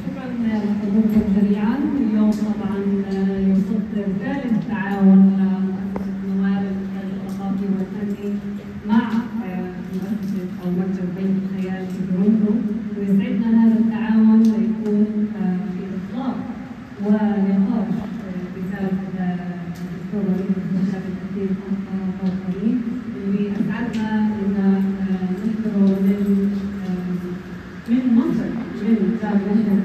شكرا لحضوركم جميعا. اليوم طبعا يصدر ثالث تعاون مؤسسة نوال للإنتاج الثقافي والفني مع مؤسسة أو مركز بيت الخيال في تورونتو، ويسعدنا هذا التعاون ليكون في إطلاق ونقاش رسالة الدكتور وليد المستشار الكثير القومي، اللي أسعدنا أن نحضره من مصر من دار نشر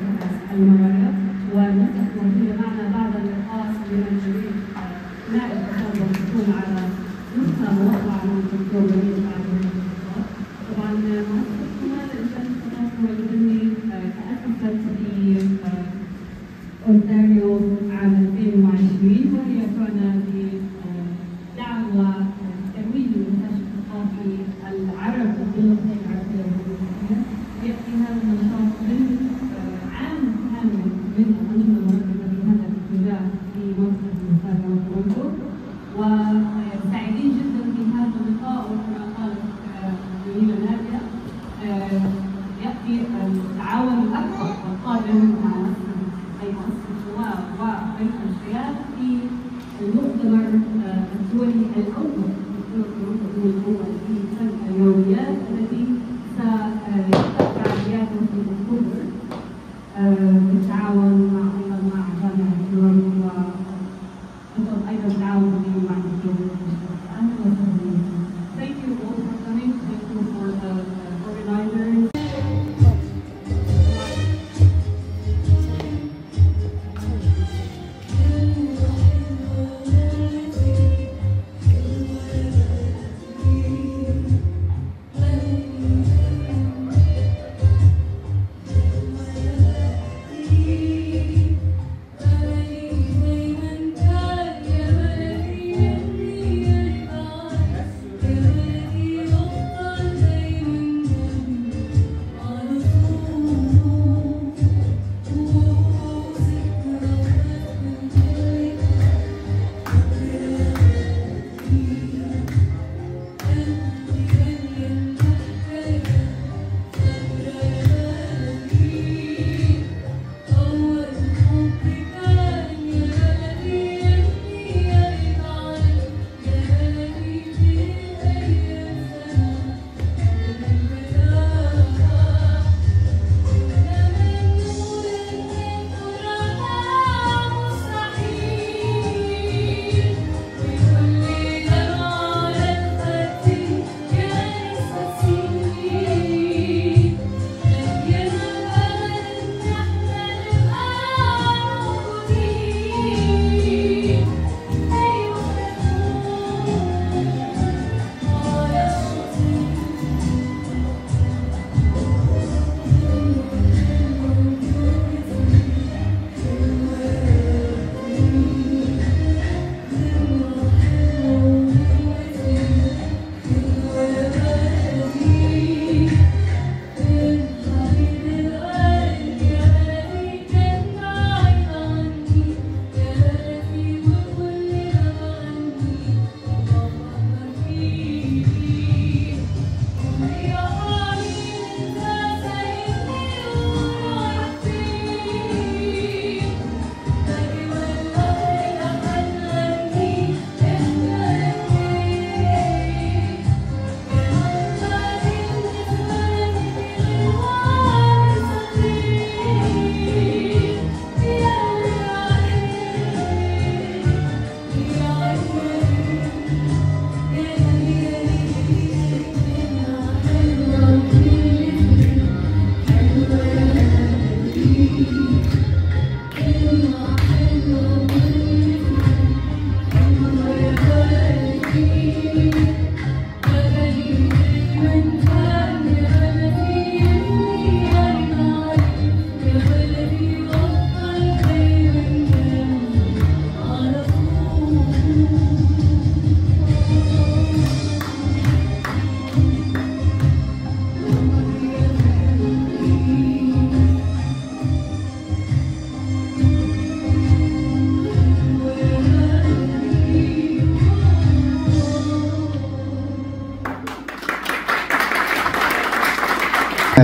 المرايا، ونستثمر فيه معنا بعض النقاط من الجديد نائب تصور الحكومة على نسخة موقعة من الدكتور وليد بعد الانتخابات. طبعا مؤسسة نوال للإنتاج الثقافي والفني تأسست في أونتاريو عام 2020، وهي تعنى بدعم وترويج الإنتاج الثقافي العربي باللغة العربية والإنجليزية. يأتي هذا النشاط من عام كامل من الأنشطة المركزة في هذا الاتجاه في منطقة المسافة وتورونتو، وسعيدين جدا في هذا اللقاء. وكما قالت زميلة نادية يأتي التعاون الأكبر والقادم مع مؤسسة نوال وبيت الخيال في المؤتمر الدولي الأول في فن اليوميات الذي سيبدأ فعالياته في أكتوبر بالتعاون مع جامعة تورونتو، وأيضا تعاون مع الدكتور. أهلا وسهلا. Thank you all for coming. Thank you for the organizers.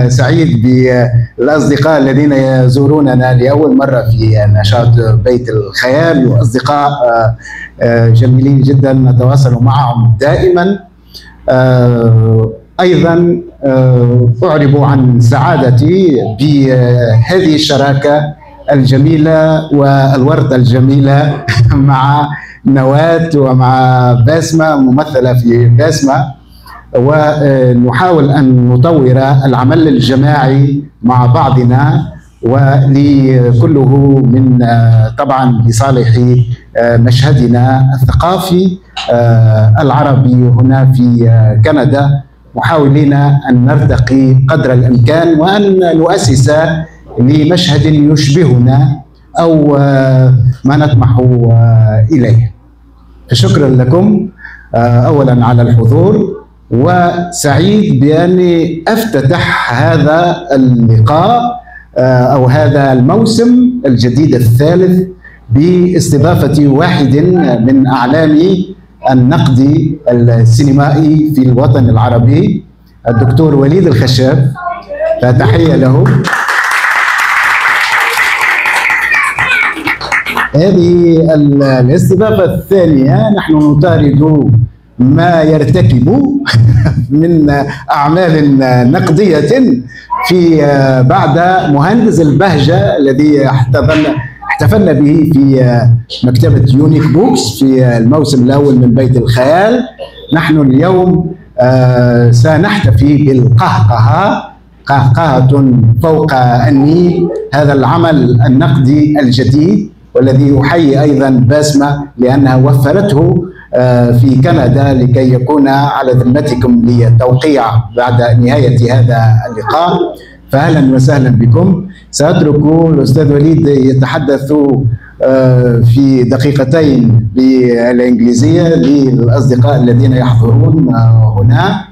سعيد بالأصدقاء الذين يزوروننا لأول مرة في نشاط بيت الخيال، وأصدقاء جميلين جدا نتواصل معهم دائما. أيضا أعرب عن سعادتي بهذه الشراكة الجميلة والوردة الجميلة مع نواة ومع باسمة ممثلة في باسمة، ونحاول أن نطور العمل الجماعي مع بعضنا، ولكله من طبعا لصالح مشهدنا الثقافي العربي هنا في كندا، محاولين أن نرتقي قدر الإمكان وأن نؤسس لمشهد يشبهنا أو ما نطمح إليه. شكرا لكم أولا على الحضور، وسعيد بأني أفتتح هذا اللقاء أو هذا الموسم الجديد الثالث باستضافة واحد من أعلام النقد السينمائي في الوطن العربي، الدكتور وليد الخشاب، فتحية له. هذه الاستضافة الثانية، نحن نطارد ما يرتكب من أعمال نقدية في بعد مهندس البهجة الذي احتفلنا به في مكتبة يونيك بوكس في الموسم الأول من بيت الخيال. نحن اليوم سنحتفي بالقهقهة، قهقهة فوق النيل، هذا العمل النقدي الجديد والذي أحيي أيضا باسمة لأنها وفرته في كندا لكي يكون على ذمتكم للتوقيع بعد نهاية هذا اللقاء. فأهلا وسهلا بكم. سأترك الأستاذ وليد يتحدث في دقيقتين بالإنجليزية للأصدقاء الذين يحضرون هنا،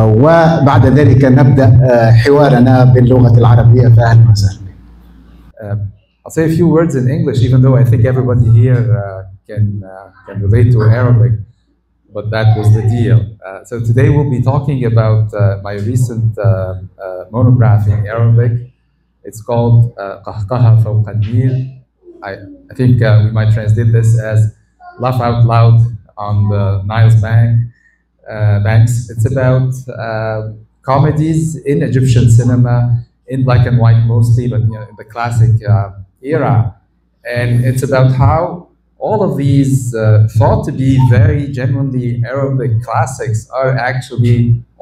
وبعد ذلك نبدأ حوارنا باللغة العربية. فأهلا وسهلا. I'll say a few words in English, even though I think everybody here can relate to Arabic, but that was the deal. So today we'll be talking about my recent monograph in Arabic. It's called قهقهة فوق النيل. I think we might translate this as laugh out loud on the Nile's banks. It's about comedies in Egyptian cinema, in black and white mostly, but in the classic era. And it's about how all of these thought to be very genuinely Arabic classics are actually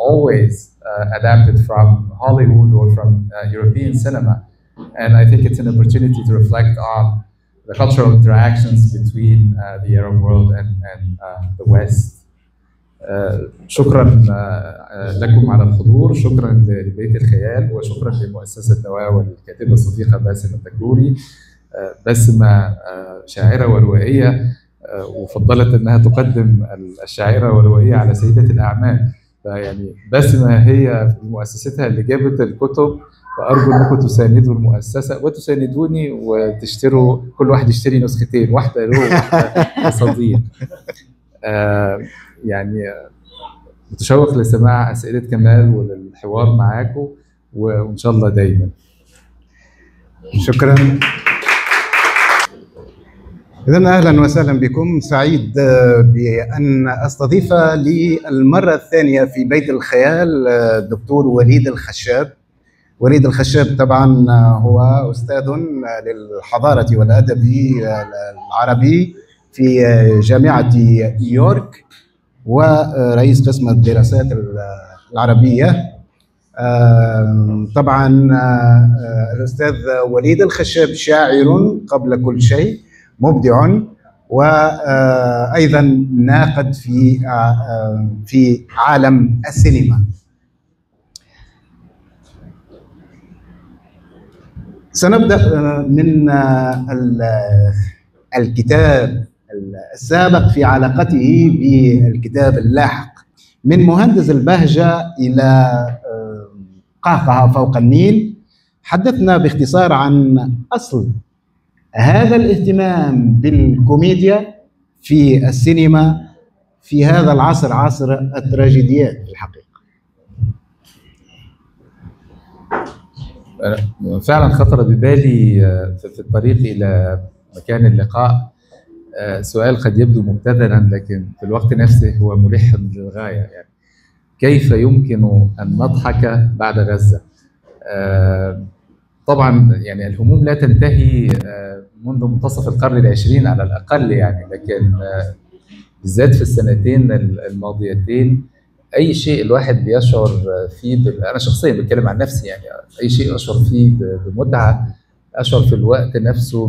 always adapted from Hollywood or from European cinema. And I think it's an opportunity to reflect on the cultural interactions between the Arab world and the West. شكرا لكم على الحضور، شكرا لبيت الخيال، وشكرا لمؤسسة نواة والكاتبة الصديقة باسمة التكروري. باسمة شاعرة وروائية، وفضلت انها تقدم الشاعرة والروائية على سيدة الأعمال. فيعني باسمة هي مؤسستها اللي جابت الكتب، وأرجو أنكم تساندوا المؤسسة وتساندوني وتشتروا، كل واحد يشتري نسختين، واحدة له وواحدة لصديق. يعني متشوق لسماع أسئلة كمال وللحوار معاكم، وإن شاء الله دايما. شكرا. إذن أهلا وسهلا بكم. سعيد بأن أستضيف للمرة الثانية في بيت الخيال الدكتور وليد الخشاب. وليد الخشاب طبعا هو أستاذ للحضارة والأدب العربي في جامعة نيويورك، ورئيس قسم الدراسات العربية. طبعا الأستاذ وليد الخشاب شاعر قبل كل شيء، مبدع، وأيضا ناقد في عالم السينما. سنبدأ من الكتاب السابق في علاقته بالكتاب اللاحق، من مهندس البهجة إلى قهقهة فوق النيل. حدثنا باختصار عن أصل هذا الاهتمام بالكوميديا في السينما في هذا العصر، عصر التراجيديات في الحقيقة. فعلا خطر ببالي في الطريق إلى مكان اللقاء سؤال قد يبدو مبتذلا لكن في الوقت نفسه هو ملح للغاية. يعني كيف يمكن أن نضحك بعد غزة؟ طبعا يعني الهموم لا تنتهي منذ منتصف القرن العشرين على الأقل يعني، لكن بالذات في السنتين الماضيتين أي شيء الواحد بيشعر فيه أنا شخصيا بتكلم عن نفسي يعني، أي شيء أشعر فيه بمتعة أشعر في الوقت نفسه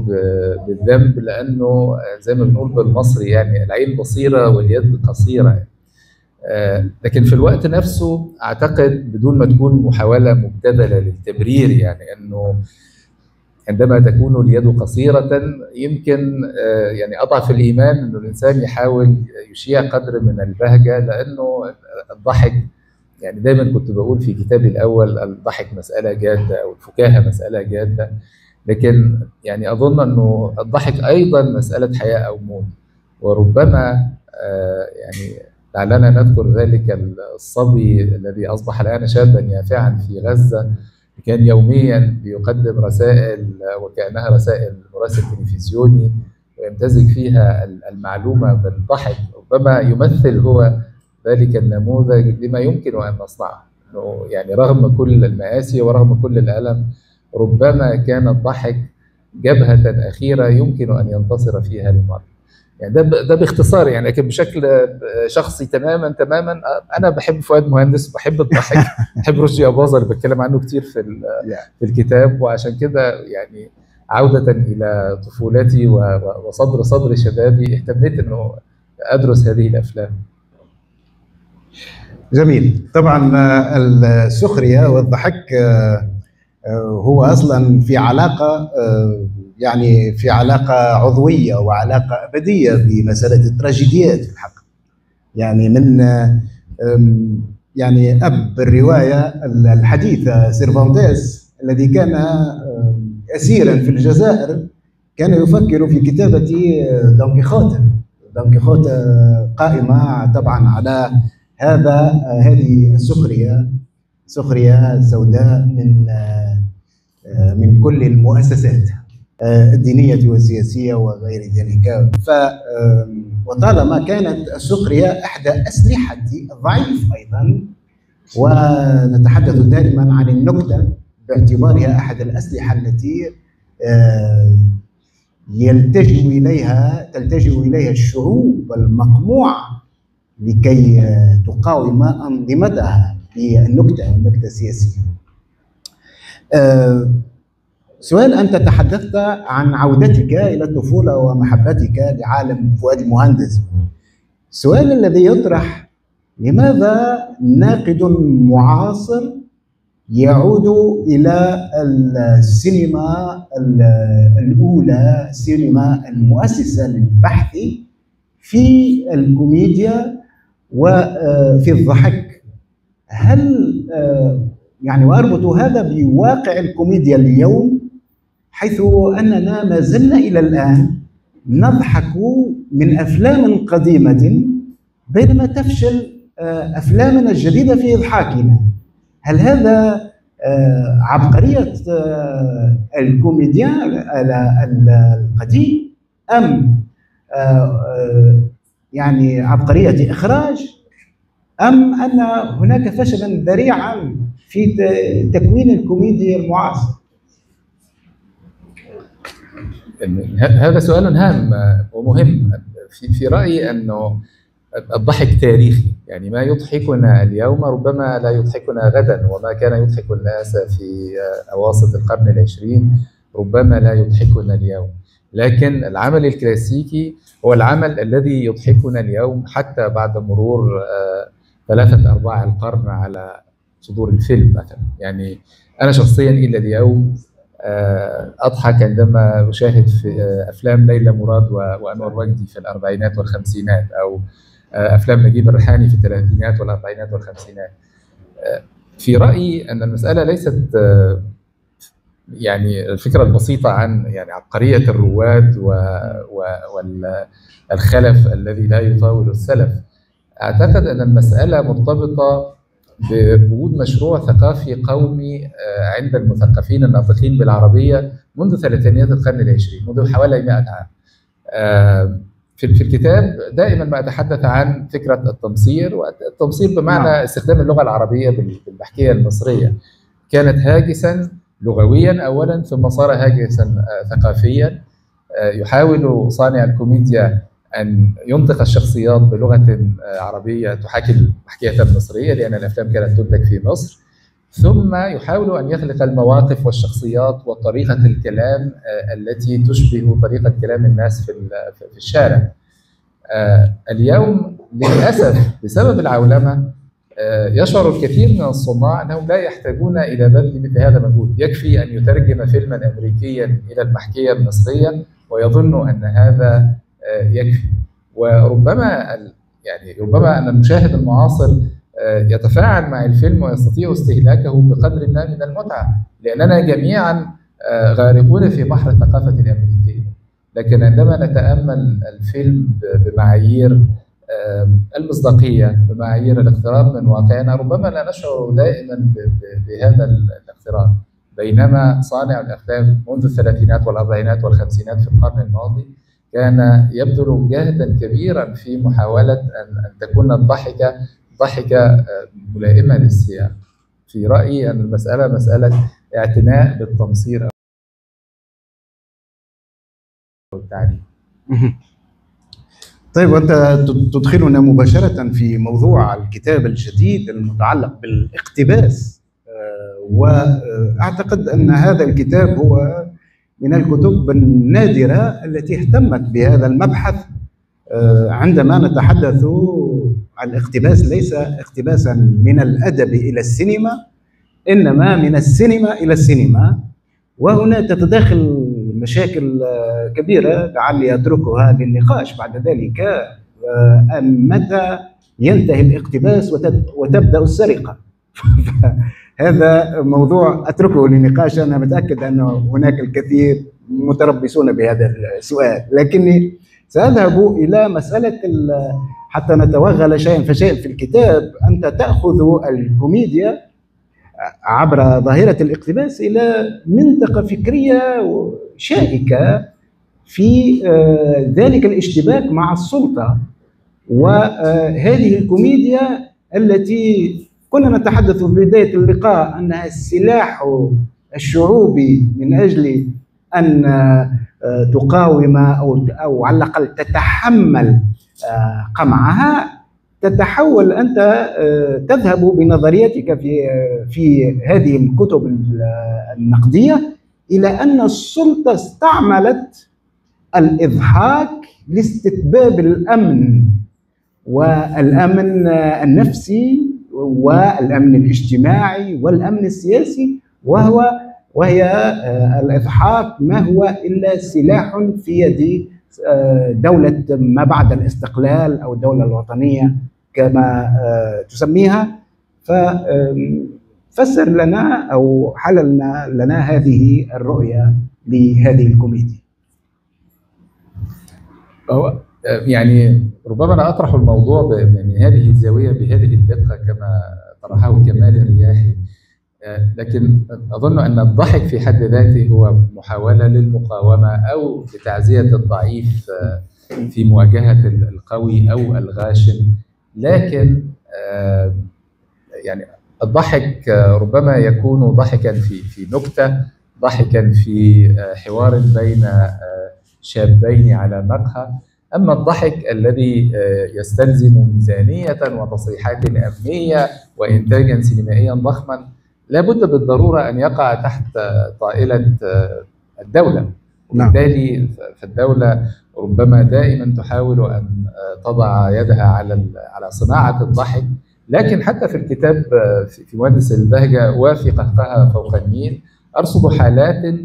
بالذنب، لأنه زي ما بنقول بالمصري يعني العين بصيرة واليد قصيرة يعني. لكن في الوقت نفسه أعتقد بدون ما تكون محاولة مبتذلة للتبرير يعني أنه عندما تكون اليد قصيرة يمكن يعني أضعف الإيمان أنه الإنسان يحاول يشيع قدر من البهجة، لأنه الضحك يعني دايما كنت بقول في كتابي الأول الضحك مسألة جادة أو الفكاهة مسألة جادة، لكن يعني أظن أنه الضحك أيضا مسألة حياة أو موت. وربما يعني لعلنا نذكر ذلك الصبي الذي أصبح الآن شابا يافعا في غزة، كان يوميا بيقدم رسائل وكأنها رسائل مراسل تلفزيوني ويمتزج فيها المعلومة بالضحك. ربما يمثل هو ذلك النموذج لما يمكن أن نصنعه، إنه يعني رغم كل المآسي ورغم كل الألم ربما كان الضحك جبهة أخيرة يمكن أن ينتصر فيها المرء. يعني ده باختصار يعني، لكن بشكل شخصي تماما انا بحب فؤاد مهندس، بحب الضحك، بحب رشدي أباظة اللي بتكلم عنه كتير في الكتاب، وعشان كده يعني عودة الى طفولتي وصدر شبابي اهتميت انه ادرس هذه الافلام. جميل. طبعا السخرية والضحك هو اصلا في علاقة يعني في علاقة عضوية وعلاقة أبدية بمسألة التراجيديات في الحق. يعني من يعني أب الرواية الحديثة سيرفانتيس الذي كان أسيرا في الجزائر كان يفكر في كتابة دون كيخوت قائمة طبعا على هذه السخرية سوداء من كل المؤسسات الدينية والسياسية وغير ذلك. وطالما كانت السخرية إحدى أسلحة الضعيف أيضا، ونتحدث دائما عن النكتة باعتبارها أحد الأسلحة التي تلتجئ إليها الشعوب المقموعة لكي تقاوم أنظمتها في النكتة السياسية. سؤال، أنت تحدثت عن عودتك إلى الطفولة ومحبتك لعالم فؤاد المهندس. السؤال الذي يطرح: لماذا ناقد معاصر يعود إلى السينما الأولى، السينما المؤسسة للبحث في الكوميديا وفي الضحك؟ هل يعني وأربط هذا بواقع الكوميديا اليوم، حيث أننا ما زلنا إلى الآن نضحك من أفلام قديمة بينما تفشل أفلامنا الجديدة في إضحاكنا؟ هل هذا عبقرية الكوميديا القديم، أم يعني عبقرية إخراج، أم أن هناك فشلا ذريعا في تكوين الكوميديا المعاصر؟ هذا سؤال هام ومهم. في رأيي أنه الضحك تاريخي، يعني ما يضحكنا اليوم ربما لا يضحكنا غدا، وما كان يضحك الناس في أواسط القرن العشرين ربما لا يضحكنا اليوم. لكن العمل الكلاسيكي هو العمل الذي يضحكنا اليوم حتى بعد مرور 3/4 القرن على صدور الفيلم مثلا. يعني أنا شخصيا إلى اليوم أضحك عندما أشاهد في أفلام ليلى مراد وأنور وجدي في الأربعينات والخمسينات، أو أفلام نجيب الريحاني في الثلاثينات والأربعينات والخمسينات. في رأيي أن المسألة ليست يعني الفكرة البسيطة عن يعني عبقرية الرواد والخلف الذي لا يطاول السلف. أعتقد أن المسألة مرتبطة بوجود مشروع ثقافي قومي عند المثقفين الناطقين بالعربية منذ ثلاثينيات القرن العشرين، منذ حوالي 100 عام. في الكتاب دائما ما أتحدث عن فكرة التمصير، والتمصير بمعنى استخدام اللغة العربية بالبحكية المصرية. كانت هاجسا لغويا أولا، ثم صار هاجسا ثقافيا. يحاول صانع الكوميديا أن ينطق الشخصيات بلغة عربية تحاكي البحكية المصرية، لأن الأفلام كانت تنتج في مصر. ثم يحاول أن يخلق المواقف والشخصيات وطريقة الكلام التي تشبه طريقة كلام الناس في الشارع. اليوم للأسف بسبب العولمة يشعر الكثير من الصناع أنهم لا يحتاجون إلى بذل مثل هذا المجهود. يكفي أن يترجم فيلما أمريكيا إلى المحكية المصرية ويظن أن هذا يكفي. وربما ربما أن المشاهد المعاصر يتفاعل مع الفيلم ويستطيع استهلاكه بقدر ما من المتعة، لأننا جميعا غارقون في بحر الثقافة الأمريكية. لكن عندما نتأمل الفيلم بمعايير المصداقية، بمعايير الاقتراب من واقعنا، ربما لا نشعر دائما بهذا الاقتراب. بينما صانع الأفلام منذ الثلاثينات والأربعينات والخمسينات في القرن الماضي كان يبذل جهدا كبيرا في محاولة أن تكون الضحكة ملائمة للسياق. في رأيي أن المسألة مسألة اعتناء بالتمصير أو التعليم. طيب، وأنت تدخلنا مباشرة في موضوع الكتاب الجديد المتعلق بالاقتباس، وأعتقد أن هذا الكتاب هو من الكتب النادرة التي اهتمت بهذا المبحث. عندما نتحدث عن الاقتباس، ليس اقتباسا من الأدب إلى السينما، إنما من السينما إلى السينما. وهنا تتداخل مشاكل كبيرة لعلي أتركها للنقاش بعد ذلك. متى ينتهي الاقتباس وتبدأ السرقة؟ هذا موضوع أتركه للنقاش. أنا متأكد أن هناك الكثير متربصون بهذا السؤال، لكني سأذهب إلى مسألة حتى نتوغل شيئا فشيئا في الكتاب. أنت تأخذ الكوميديا عبر ظاهرة الاقتباس إلى منطقة فكرية شائكة في ذلك الاشتباك مع السلطة. وهذه الكوميديا التي كنا نتحدث في بداية اللقاء أنها السلاح الشعوبي من أجل أن تقاوم أو على الأقل تتحمل قمعها، تتحول أنت تذهب بنظريتك في هذه الكتب النقدية إلى أن السلطة استعملت الإضحاك لاستتباب الأمن، والأمن النفسي والأمن الاجتماعي والأمن السياسي، وهي الإضحاك ما هو إلا سلاح في يد دولة ما بعد الاستقلال أو الدولة الوطنية كما تسميها. ففسر لنا أو حلل لنا هذه الرؤية لهذه الكوميديا. يعني ربما أنا أطرح الموضوع من هذه الزاوية بهذه الدقة كما طرحه كمال الرياحي، لكن أظن أن الضحك في حد ذاته هو محاولة للمقاومة أو لتعزية الضعيف في مواجهة القوي أو الغاشم. لكن يعني الضحك ربما يكون ضحكا في نكتة، ضحكا في حوار بين شابين على مقهى. أما الضحك الذي يستلزم ميزانية وتصريحات أمنية وإنتاجا سينمائيا ضخما لابد بالضرورة أن يقع تحت طائلة الدولة. وبالتالي فالدولة ربما دائما تحاول أن تضع يدها على صناعة الضحك. لكن حتى في الكتاب في مهندس البهجة وفي قهقهة فوق النيل أرصد حالات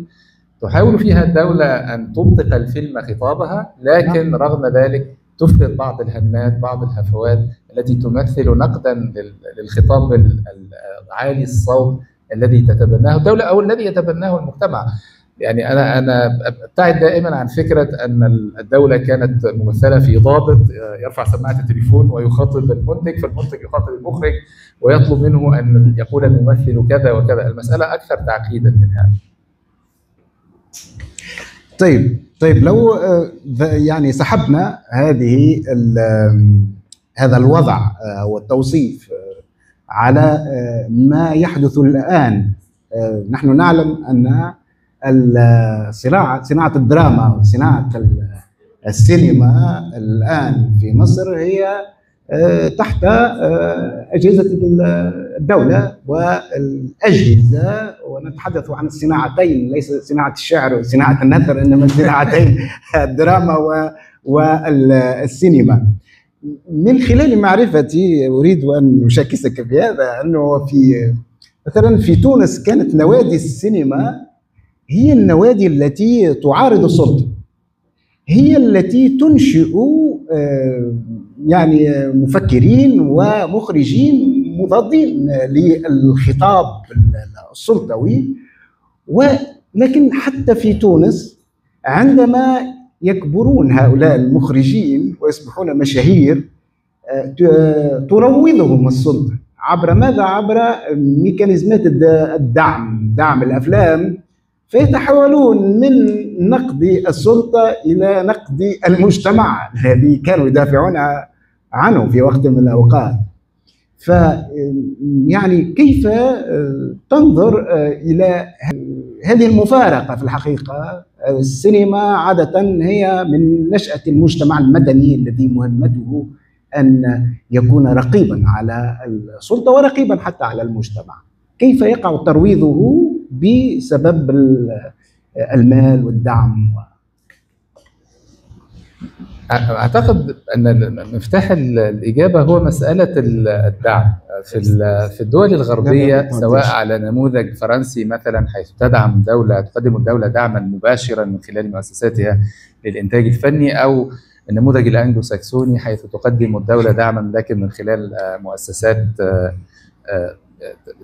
تحاول فيها الدولة أن تنطق الفيلم خطابها، لكن رغم ذلك تفرد بعض الهمات، بعض الهفوات التي تمثل نقدا للخطاب العالي الصوت الذي تتبناه الدولة أو الذي يتبناه المجتمع. يعني انا ابتعد دائما عن فكره ان الدوله كانت ممثله في ضابط يرفع سماعه التليفون ويخاطب المنتج، فالمنتج يخاطب المخرج ويطلب منه ان يقول الممثل كذا وكذا. المساله اكثر تعقيدا من هذا. طيب لو يعني سحبنا هذا الوضع والتوصيف على ما يحدث الآن، نحن نعلم أن صناعة الدراما وصناعة السينما الآن في مصر هي تحت أجهزة الدولة والأجهزة، ونتحدث عن الصناعتين، ليس صناعة الشعر وصناعة النثر، إنما صناعتين الدراما والسينما. من خلال معرفتي أريد أن أشاكسك بهذا، أنه مثلا في تونس كانت نوادي السينما هي النوادي التي تعارض السلطة، هي التي تنشئ يعني مفكرين ومخرجين مضادين للخطاب السلطوي. ولكن حتى في تونس عندما يكبرون هؤلاء المخرجين ويصبحون مشاهير تروضهم السلطة عبر ماذا؟ عبر ميكانيزمات دعم الأفلام، فيتحولون من نقد السلطة إلى نقد المجتمع الذي كانوا يدافعون عنه في وقت من الأوقات. يعني كيف تنظر إلى هذه المفارقة؟ في الحقيقة السينما عادة هي من نشأة المجتمع المدني الذي مهمته أن يكون رقيبا على السلطة ورقيبا حتى على المجتمع. كيف يقع ترويضه بسبب المال والدعم؟ أعتقد أن مفتاح الإجابة هو مسألة الدعم. في الدول الغربية، سواء على نموذج فرنسي مثلا، حيث تقدم الدولة دعما مباشرا من خلال مؤسساتها للإنتاج الفني، أو النموذج الأنجلو ساكسوني حيث تقدم الدولة دعما لكن من خلال مؤسسات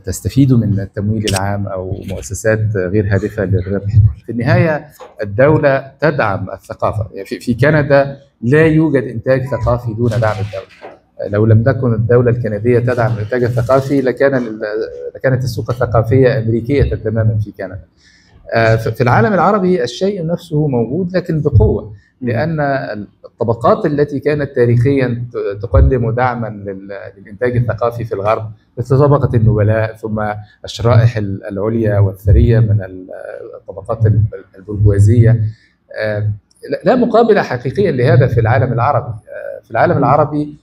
تستفيد من التمويل العام أو مؤسسات غير هادفة للربح. في النهاية الدولة تدعم الثقافة. في كندا لا يوجد إنتاج ثقافي دون دعم الدولة. لو لم تكن الدولة الكندية تدعم الإنتاج الثقافي لكانت السوق الثقافية أمريكية تماما في كندا. في العالم العربي الشيء نفسه موجود لكن بقوة، لأن الطبقات التي كانت تاريخيا تقدم دعما للإنتاج الثقافي في الغرب، مثل طبقة النبلاء ثم الشرائح العليا والثرية من الطبقات البرجوازية، لا مقابل حقيقيا لهذا في العالم العربي. في العالم العربي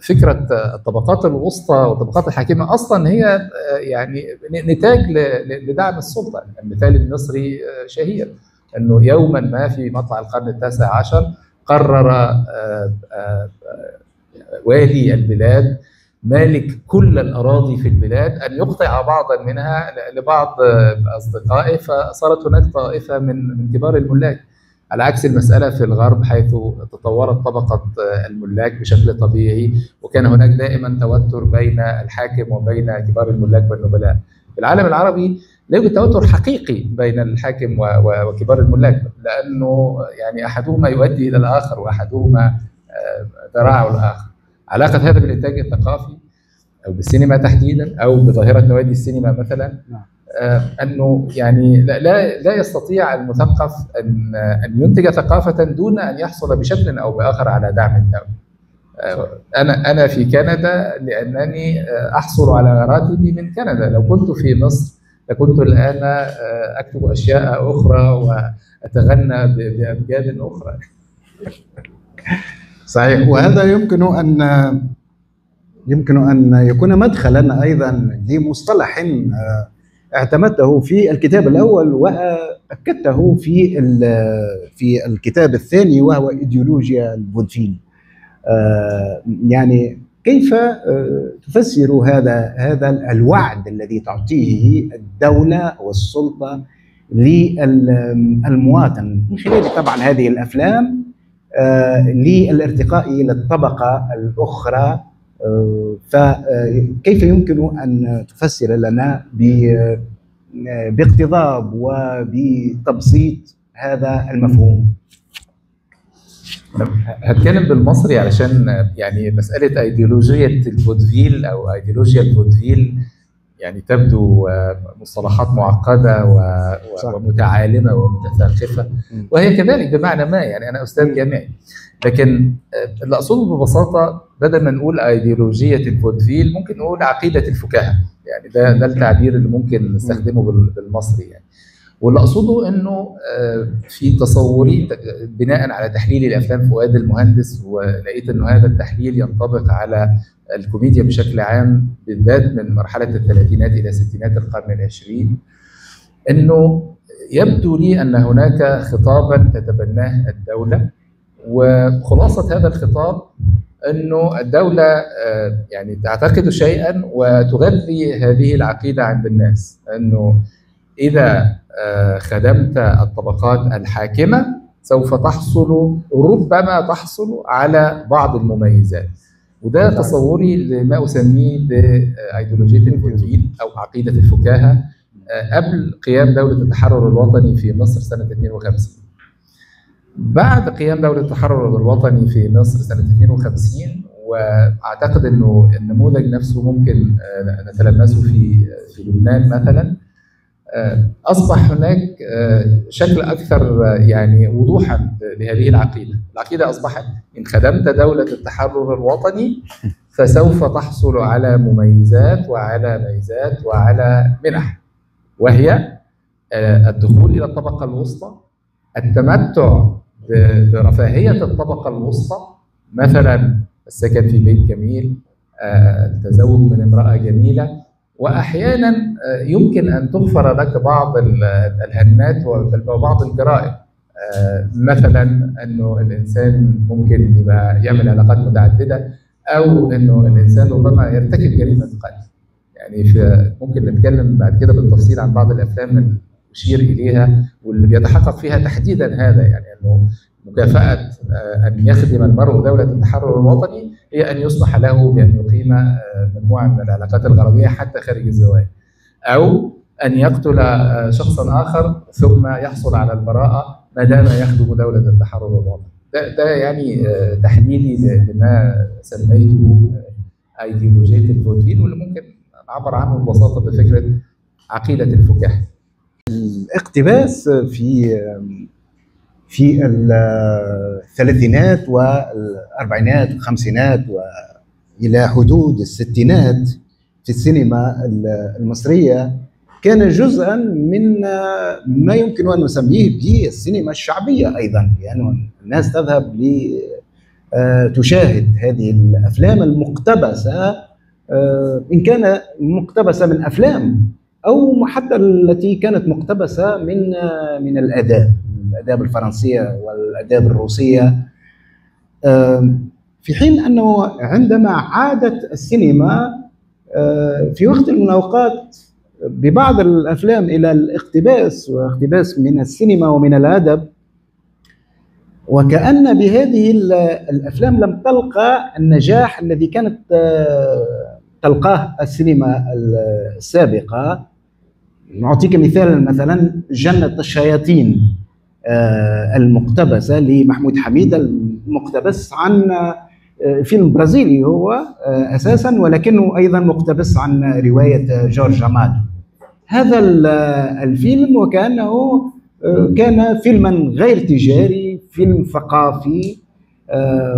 فكرة الطبقات الوسطى والطبقات الحاكمة أصلا هي يعني نتاج لدعم السلطة. المثال المصري شهير، أنه يوما ما في مطلع القرن ال19 قرر والي البلاد مالك كل الأراضي في البلاد أن يقطع بعضا منها لبعض أصدقائه، فصارت هناك طائفة من كبار الملاك. على عكس المسألة في الغرب حيث تطورت طبقة الملاك بشكل طبيعي، وكان هناك دائما توتر بين الحاكم وبين كبار الملاك والنبلاء. في العالم العربي لا يوجد توتر حقيقي بين الحاكم وكبار الملاك، لأنه يعني أحدهما يؤدي إلى الآخر وأحدهما ذراع الآخر. علاقة هذا بالإنتاج الثقافي أو بالسينما تحديدا أو بظاهرة نوادي السينما مثلا، أنه يعني لا يستطيع المثقف أن ينتج ثقافة دون أن يحصل بشكل أو بآخر على دعم الدولة. أنا في كندا لأنني أحصل على راتبي من كندا. لو كنت في مصر لكنت الآن أكتب أشياء أخرى وأتغنى بأبجاد أخرى. صحيح. وهذا يمكن أن يكون مدخلا أيضا لمصطلح اعتمدته في الكتاب الأول وأكدته في الكتاب الثاني، وهو إيديولوجيا الفودفيل. يعني كيف تفسر هذا الوعد الذي تعطيه الدولة والسلطة للمواطن من خلال طبعا هذه الأفلام للارتقاء إلى الطبقة الأخرى؟ فكيف يمكن أن تفسر لنا باقتضاب وبتبسيط هذا المفهوم. هتكلم بالمصري علشان يعني مسألة أيديولوجية الفودفيل أو أيديولوجيا الفودفيل يعني تبدو مصطلحات معقدة ومتعالمة ومتثقفة، وهي كذلك بمعنى ما. يعني أنا أستاذ جامعي، لكن اللي أقصده ببساطة بدل ما نقول أيديولوجية الفودفيل ممكن نقول عقيدة الفكاهة. يعني ده التعبير اللي ممكن نستخدمه بالمصري يعني. واللي اقصده انه في تصوري بناء على تحليل الافلام فؤاد المهندس، ولقيت انه هذا التحليل ينطبق على الكوميديا بشكل عام بالذات من مرحله الثلاثينات الى ستينات القرن العشرين، انه يبدو لي ان هناك خطابا تتبناه الدوله، وخلاصه هذا الخطاب انه الدوله يعني تعتقد شيئا وتغذي هذه العقيده عند الناس، انه إذا خدمت الطبقات الحاكمة سوف ربما تحصل على بعض المميزات. وده تصوري لما أسميه بأيديولوجية الفودفيل أو عقيدة الفكاهة قبل قيام دولة التحرر الوطني في مصر سنة 52. بعد قيام دولة التحرر الوطني في مصر سنة 52، وأعتقد أنه النموذج نفسه ممكن نتلمسه في لبنان مثلا، أصبح هناك شكل أكثر يعني وضوحا لهذه العقيدة. العقيدة أصبحت إن خدمت دولة التحرر الوطني فسوف تحصل على مميزات وعلى ميزات وعلى منح، وهي الدخول إلى الطبقة الوسطى، التمتع برفاهية الطبقة الوسطى، مثلا السكن في بيت جميل، التزوج من امرأة جميلة، واحيانا يمكن ان تغفر لك بعض الهنات وبعض الجرائم، مثلا انه الانسان ممكن يبقى يعمل علاقات متعدده، او انه الانسان ربما يرتكب جريمه قتل. يعني ممكن نتكلم بعد كده بالتفصيل عن بعض الافلام اللي اشير اليها واللي بيتحقق فيها تحديدا هذا، يعني انه مكافاه ان يخدم المرء دوله التحرر الوطني هي ان يسمح له بان يقيم مجموعه من العلاقات الغرضيه حتى خارج الزواج، او ان يقتل شخصا اخر ثم يحصل على البراءه ما دام يخدم دوله التحرر الوطني. ده يعني تحليلي لما سميته ايديولوجيه الفودفيل، واللي ممكن نعبر عنه ببساطه بفكره عقيده الفكاهه. الاقتباس في الثلاثينات والأربعينات والخمسينات وإلى حدود الستينات في السينما المصرية كان جزءا من ما يمكن أن نسميه بالسينما الشعبية أيضا. يعني الناس تذهب لتشاهد هذه الأفلام المقتبسة، إن كان مقتبسة من أفلام أو حتى التي كانت مقتبسة من الآداب الفرنسية والآداب الروسية، في حين أنه عندما عادت السينما في وقت من الأوقات ببعض الأفلام إلى الاقتباس واقتباس من السينما ومن الأدب، وكأن بهذه الأفلام لم تلقى النجاح الذي كانت تلقاه السينما السابقة. نعطيك مثلا جنة الشياطين المقتبسة لمحمود حميدة، المقتبس عن فيلم برازيلي هو أساسا، ولكنه أيضا مقتبس عن رواية جورج أمادو. هذا الفيلم وكأنه كان فيلما غير تجاري، فيلم ثقافي.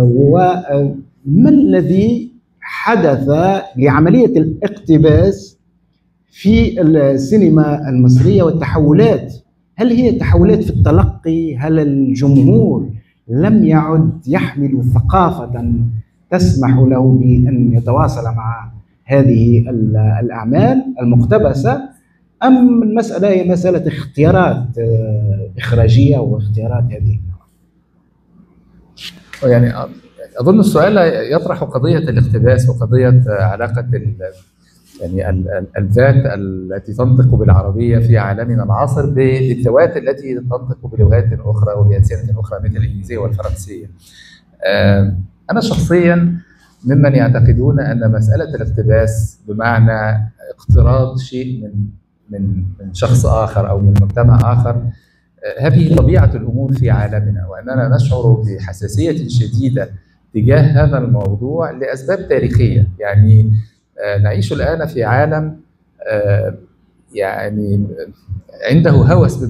وما الذي حدث لعملية الاقتباس في السينما المصرية والتحولات؟ هل هي تحولات في التلقي؟ هل الجمهور لم يعد يحمل ثقافة تسمح له بأن يتواصل مع هذه الأعمال المقتبسة، أم المسألة هي مسألة اختيارات إخراجية واختيارات هذه؟ يعني أظن السؤال يطرح قضية الاقتباس وقضية علاقة يعني الذات التي تنطق بالعربية في عالمنا العصر بالذوات التي تنطق بلغات أخرى وبألسنة أخرى مثل الإنجليزية والفرنسية. أنا شخصيا ممن يعتقدون أن مسألة الاقتباس بمعنى اقتراض شيء من من شخص آخر أو من مجتمع آخر. هذه طبيعة الأمور في عالمنا، وأننا نشعر بحساسية شديدة تجاه هذا الموضوع لأسباب تاريخية. يعني نعيش الآن في عالم يعني عنده هوس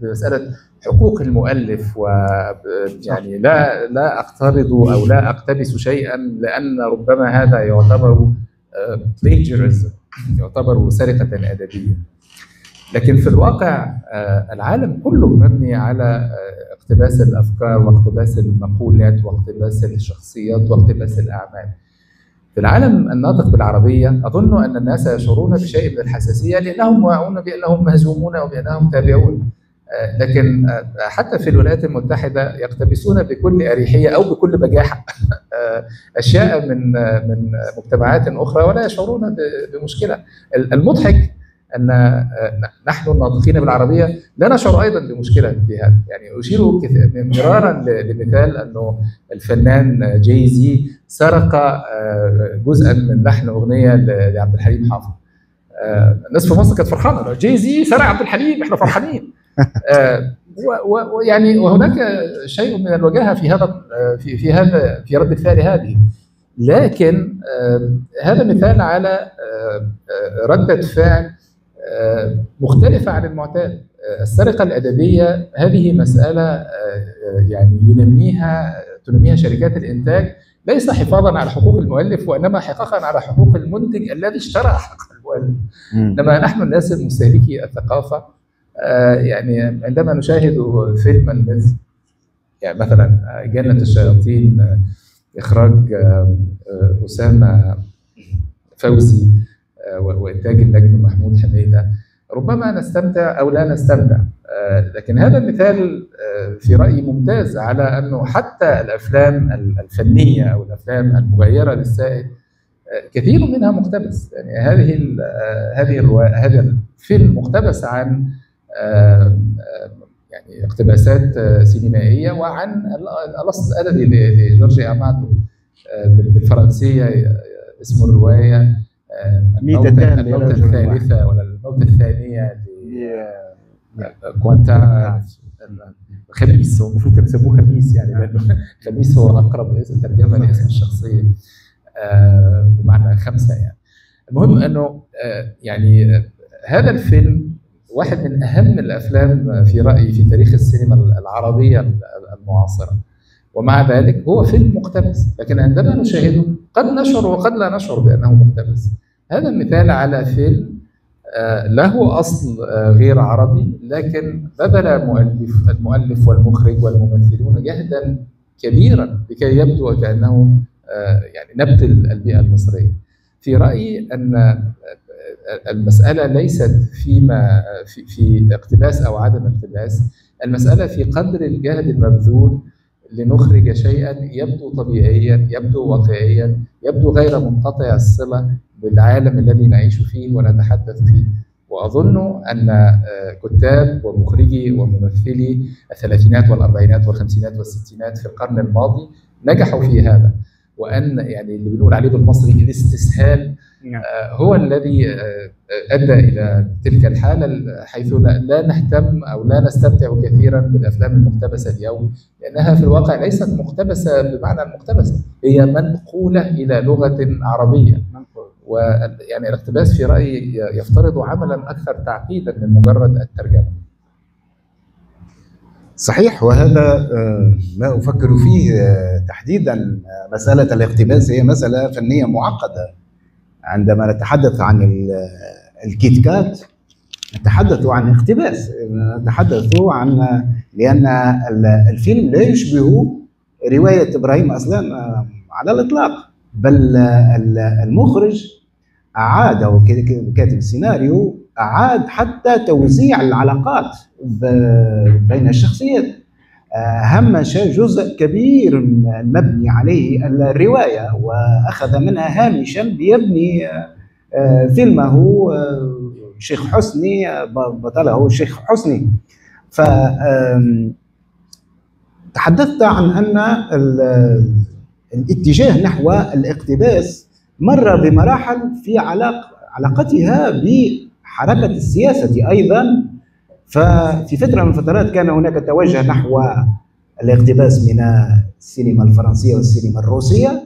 بمسألة حقوق المؤلف، ويعني لا أقترض أو لا أقتبس شيئا لأن ربما هذا يعتبر plagiarism، يعتبر سرقة أدبية. لكن في الواقع العالم كله مبني على اقتباس الأفكار واقتباس المقولات واقتباس الشخصيات واقتباس الأعمال. في العالم الناطق بالعربية أظن أن الناس يشعرون بشيء من الحساسية لأنهم واعون بأنهم مهزومون وبأنهم تابعون. لكن حتى في الولايات المتحدة يقتبسون بكل أريحية أو بكل بجاحة أشياء من مجتمعات أخرى ولا يشعرون بمشكلة. المضحك أن نحن الناطقين بالعربية لا نشعر أيضا بمشكلة في هذا. يعني أشير مرارا لمثال أنه الفنان جاي زي سرق جزءا من لحن أغنية لعبد الحليم حافظ. نصف مصر كانت فرحانة، جاي زي سرق عبد الحليم، احنا فرحانين. ويعني وهناك شيء من الوجاهة في رد الفعل هذه، لكن هذا مثال على ردة فعل مختلفة عن المعتاد. السرقة الأدبية هذه مسألة يعني تنميها شركات الإنتاج، ليس حفاظا على حقوق المؤلف وإنما حقاقا على حقوق المنتج الذي اشترى حق المؤلف. إنما نحن الناس المستهلكي الثقافة يعني عندما نشاهد فيلما مثل يعني مثلا جنة الشياطين إخراج أسامة فوزي وإنتاج النجم محمود حميدة، ربما نستمتع أو لا نستمتع. لكن هذا مثال في رأيي ممتاز على أنه حتى الأفلام الفنية أو الأفلام المغيرة للسائد كثير منها مقتبس. يعني هذا الفيلم مقتبس عن يعني اقتباسات سينمائية وعن الأصل الأدبي لجورجي أماتو بالفرنسية، اسم الرواية الموتة الثالثة ولا الموتة الثانية كوانتا خميس. هو المفروض كانوا يسموه خميس، يعني لأنه خميس هو أقرب اسم ترجمة لاسم الشخصية بمعنى 5 يعني. المهم أنه يعني هذا الفيلم واحد من أهم الأفلام في رأيي في تاريخ السينما العربية المعاصرة، ومع ذلك هو فيلم مقتبس. لكن عندما نشاهده قد نشعر وقد لا نشعر بأنه مقتبس. هذا مثال على فيلم له أصل غير عربي، لكن بذل المؤلف والمخرج والممثلون جهدا كبيرا لكي يبدو كأنه يعني نبت البيئة المصرية. في رأيي أن المسألة ليست في اقتباس أو عدم اقتباس، المسألة في قدر الجهد المبذول لنخرج شيئا يبدو طبيعيا، يبدو واقعيا، يبدو غير منقطع الصلة بالعالم الذي نعيش فيه ونتحدث فيه. وأظن أن كتاب ومخرجي وممثلي الثلاثينات والأربعينات والخمسينات والستينات في القرن الماضي نجحوا في هذا، وأن يعني اللي بنقول عليه بالمصري الاستسهال هو الذي أدى إلى تلك الحالة، حيث لا نهتم أو لا نستمتع كثيرا بالأفلام المقتبسة اليوم، لأنها في الواقع ليست مقتبسة بمعنى المقتبسة، هي منقولة إلى لغة عربية. ويعني الاقتباس في رأيي يفترض عملا أكثر تعقيدا من مجرد الترجمة. صحيح، وهذا ما أفكر فيه تحديدا. مسألة الاقتباس هي مسألة فنية معقدة. عندما نتحدث عن الكيت كات نتحدث عن اقتباس، نتحدث عن لأن الفيلم لا يشبه رواية إبراهيم أصلان على الإطلاق، بل المخرج أعاد أو كاتب السيناريو أعاد حتى توزيع العلاقات بين الشخصيات، همش جزء كبير مبني عليه الرواية وأخذ منها هامشا ليبني فيلمه شيخ حسني، بطله شيخ حسني. فتحدثت عن أن الاتجاه نحو الاقتباس مر بمراحل في علاقتها حركة السياسة أيضا. ففي فترة من الفترات كان هناك توجه نحو الاقتباس من السينما الفرنسية والسينما الروسية،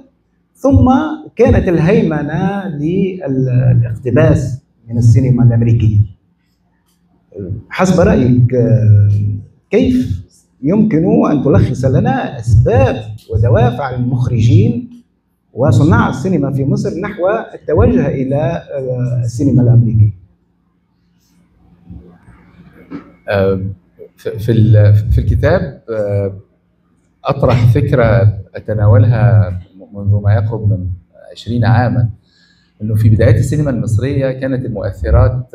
ثم كانت الهيمنة للاقتباس من السينما الأمريكية. حسب رأيك كيف يمكن أن تلخص لنا أسباب ودوافع المخرجين وصناع السينما في مصر نحو التوجه إلى السينما الأمريكية؟ في الكتاب أطرح فكرة أتناولها منذ ما يقرب من 20 عاما، أنه في بدايات السينما المصرية كانت المؤثرات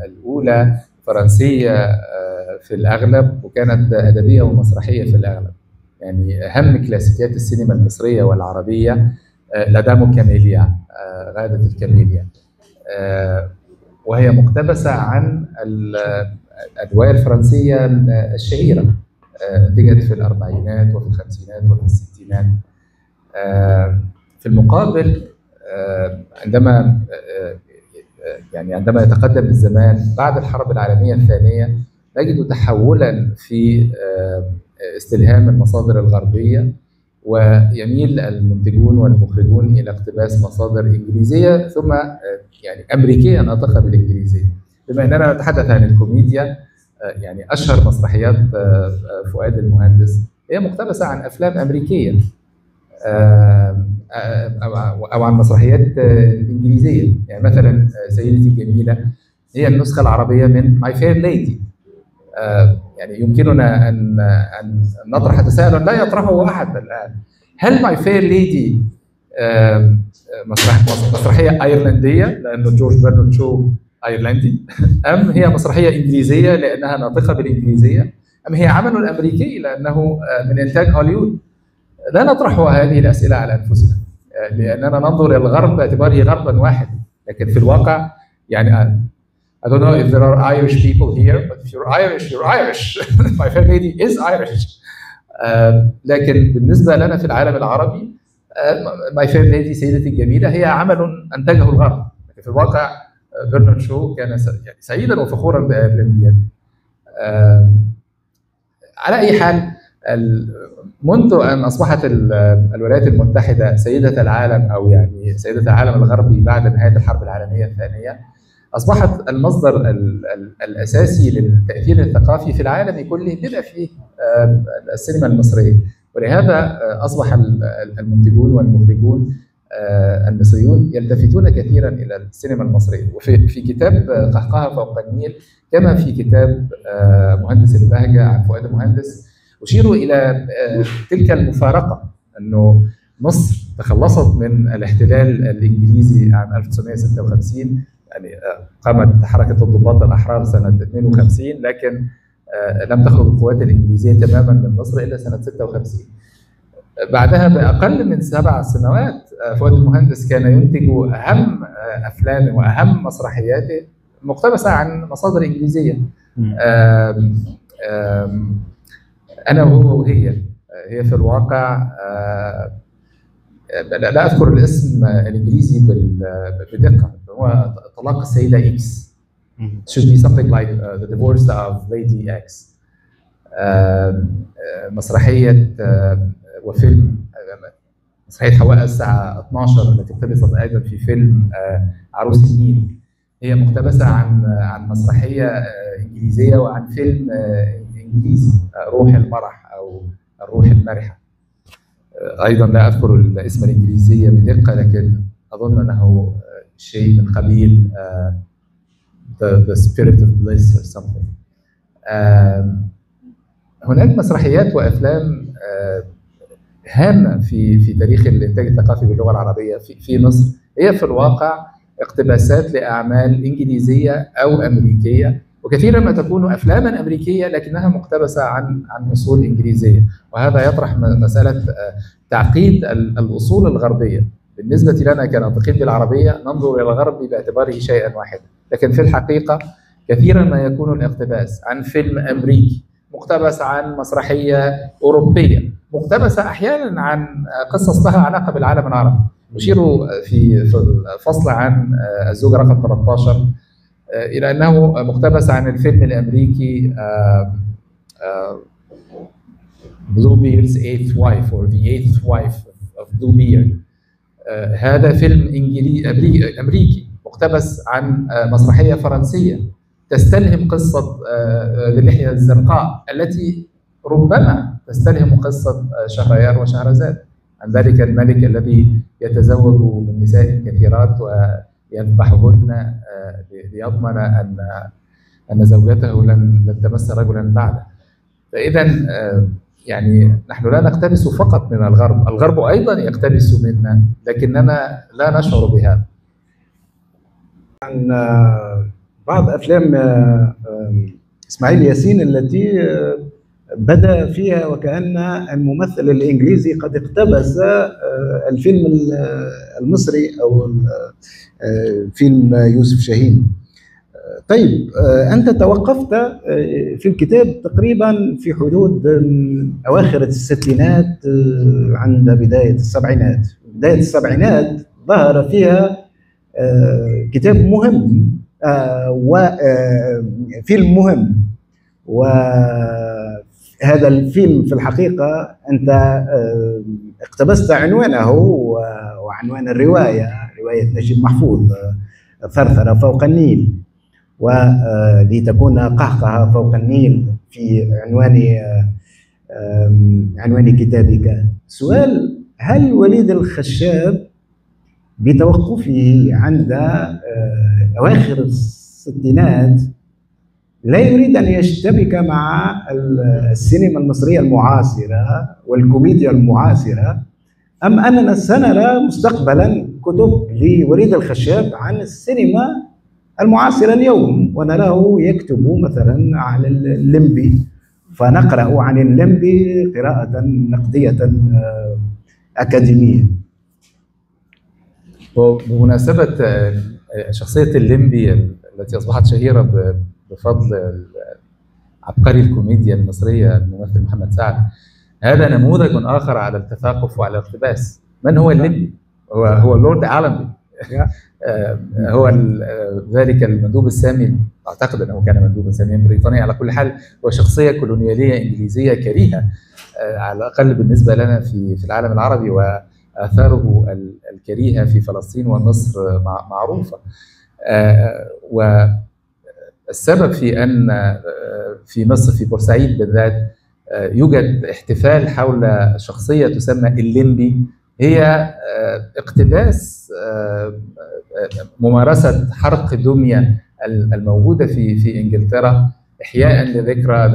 الأولى فرنسية في الأغلب، وكانت أدبية ومسرحية في الأغلب. يعني أهم كلاسيكيات السينما المصرية والعربية لادام كاميليا، غادة الكاميليا، وهي مقتبسة عن الأدوية الفرنسية الشهيرة، انتجت في الأربعينات وفي الخمسينات وفي الستينات. في المقابل عندما يتقدم الزمان بعد الحرب العالمية الثانية نجد تحولا في استلهام المصادر الغربية، ويميل المنتجون والمخرجون إلى اقتباس مصادر إنجليزية ثم يعني أمريكية ناطقة بالإنجليزية. بما أننا نتحدث عن الكوميديا، يعني أشهر مسرحيات فؤاد المهندس هي مقتبسة عن أفلام أمريكية أو عن مسرحيات إنجليزية. يعني مثلا سيدتي الجميلة هي النسخة العربية من My Fair Lady. يعني يمكننا أن نطرح تساؤلا لا يطرحه أحد الآن: هل My Fair Lady مسرحية أيرلندية لأنه جورج برنارد شو أيرلندي، أم هي مسرحية إنجليزية لأنها ناطقة بالإنجليزية، أم هي عمل أمريكي لأنه من إنتاج هوليوود؟ لا نطرح هذه الأسئلة على أنفسنا، لأننا ننظر إلى الغرب باعتباره غربا واحدا، لكن في الواقع يعني I don't know if there are Irish people here, but if you're Irish, you're Irish. My fair lady is Irish. لكن بالنسبة لنا في العالم العربي My fair lady سيدتي الجميلة هي عمل أنتجه الغرب، لكن في الواقع برنارد شو كان يعني سعيدا وفخورا بأيرلنديته. على أي حال، منذ أن أصبحت الولايات المتحدة سيدة العالم، أو يعني سيدة العالم الغربي بعد نهاية الحرب العالمية الثانية، أصبحت المصدر الأساسي للتأثير الثقافي في العالم كله بما فيه السينما المصرية. ولهذا أصبح المنتجون والمخرجون المصريون يلتفتون كثيرا إلى السينما المصرية. وفي كتاب قهقهة فوق النيل كما في كتاب مهندس البهجة عن فؤاد المهندس أشير إلى تلك المفارقة، أنه مصر تخلصت من الاحتلال الإنجليزي عام 1956. يعني قامت حركة الضباط الأحرار سنة 52، لكن لم تخرج القوات الإنجليزية تماما من مصر إلا سنة 56. بعدها بأقل من 7 سنوات فؤاد المهندس كان ينتج أهم أفلامه وأهم مسرحياته مقتبسة عن مصادر إنجليزية. أنا وهو وهي في الواقع لا أذكر الاسم الإنجليزي بدقة، هو طلاق السيدة إكس. should be something like the divorce of Lady X. مسرحية وفيلم مسرحية حواء الساعة 12 التي اقتبست أيضا في فيلم عروس النيل، هي مقتبسة عن مسرحية إنجليزية وعن فيلم إنجليزي روح المرح أو الروح المرحة. أيضا لا أذكر الاسم الإنجليزية بدقة، لكن أظن أنه شيء من قبيل the spirit of bliss or something. هناك مسرحيات وأفلام هامة في تاريخ الإنتاج الثقافي باللغة العربية في مصر، هي في الواقع اقتباسات لأعمال إنجليزية أو أمريكية، وكثيرا ما تكون أفلاما أمريكية لكنها مقتبسة عن أصول إنجليزية. وهذا يطرح مسألة تعقيد الأصول الغربية. بالنسبة لنا كناطقين بالعربية ننظر إلى الغرب باعتباره شيئا واحدا، لكن في الحقيقة كثيرا ما يكون الاقتباس عن فيلم أمريكي، مقتبس عن مسرحية أوروبية، مقتبسة أحيانا عن قصص لها علاقة بالعالم العربي. أشير في الفصل عن الزوجة رقم 13 إلى أنه مقتبس عن الفيلم الأمريكي Bluebeard's Eighth Wife or The Eighth Wife of Bluebeard. هذا فيلم أمريكي مقتبس عن مسرحية فرنسية تستلهم قصة ذي اللحية الزرقاء التي ربما تستلهم قصة شهريار وشهرزاد، عن ذلك الملك الذي يتزوج من نساء كثيرات ويذبحهن ليضمن أن زوجته لن تمس رجلا بعده. فإذا يعني نحن لا نقتبس فقط من الغرب، الغرب أيضا يقتبس منا لكننا لا نشعر بهذا. عن بعض أفلام إسماعيل ياسين التي بدأ فيها وكأن الممثل الإنجليزي قد اقتبس الفيلم المصري أو فيلم يوسف شاهين. طيب أنت توقفت في الكتاب تقريبا في حدود أواخر الستينات عند بداية السبعينات. بداية السبعينات ظهر فيها كتاب مهم وفيلم مهم، وهذا الفيلم في الحقيقة أنت اقتبست عنوانه وعنوان الرواية، رواية نجيب محفوظ ثرثرة فوق النيل، ولتكون قهقهة فوق النيل في عنوان كتابك. سؤال: هل وليد الخشاب بتوقفه عند أواخر الستينات لا يريد أن يشتبك مع السينما المصرية المعاصرة والكوميديا المعاصرة، أم أننا سنرى مستقبلا كتب لوليد الخشاب عن السينما المعاصرة اليوم ونراه يكتب مثلا عن الليمبي فنقرأ عن الليمبي قراءة نقدية أكاديمية؟ وبمناسبة شخصية الليمبي التي أصبحت شهيرة بفضل عبقري الكوميديا المصرية الممثل محمد سعد، هذا نموذج آخر على التثاقف وعلى الاقتباس. من هو الليمبي؟ هو لورد ألنبي. هو ذلك المندوب السامي، أعتقد أنه كان مندوبا ساميا بريطانيا، على كل حال هو شخصية كولونيالية إنجليزية كريهة على الأقل بالنسبة لنا في العالم العربي، وآثاره الكريهة في فلسطين ومصر معروفة. والسبب في أن في مصر في بورسعيد بالذات يوجد احتفال حول شخصية تسمى الليمبي، هي اقتباس ممارسة حرق دمية الموجودة في إنجلترا إحياء لذكرى